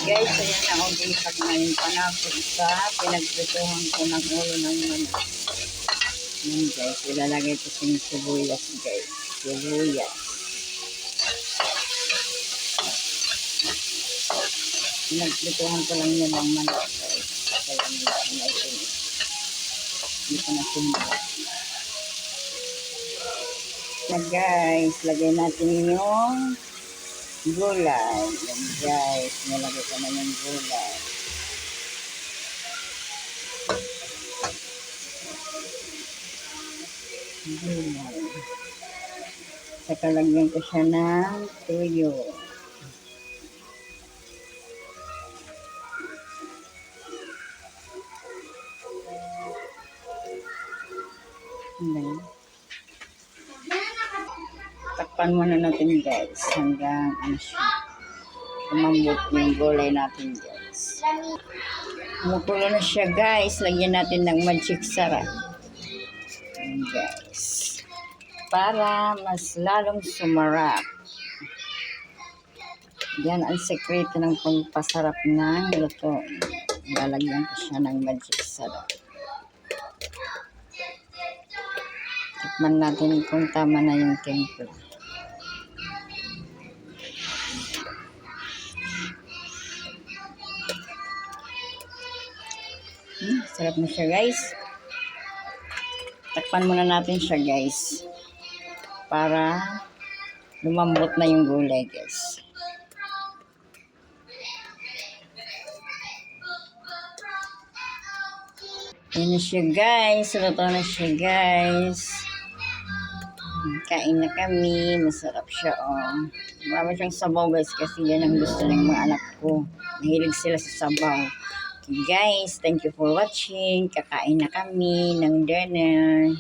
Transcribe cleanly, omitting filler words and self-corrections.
Guys, ayan na ako gisag na yung panakot sa pinagprituhan ko ng ulo ng manok. Ayan guys, ilalagay ko sa sibuyas guys. Sibuyas. Pinagprituhan ko lang yun ng manok guys. Kaya hindi ko na sumbukan. Na guys, lagay natin yung gulay. Yan guys, nilagay ko na yung gulay. Gulay. Saka lagyan ko siya ng tuyo. Ayan. Takpan muna natin guys hanggang ano siya, lumambot yung gulay natin guys. Kumukulo na siya guys, lagyan natin ng magic sarap. Ayan guys, para mas lalong sumarap. Yan ang sekreto ng pagpasarap ng luto. Lalagyan ko siya ng magic sarap. Tikman natin kung tama na yung timpla. Sarap na siya guys. Takpan muna natin siya guys. Para lumambot na yung gulay guys. Ayan na siya guys. Luto na siya guys. Kain na kami. Masarap siya oh. Marami siyang sabaw guys kasi yan ang gusto ng mga anak ko. Mahilig sila sa sabaw. Okay, guys, thank you for watching. Kakain na kami ng dinner.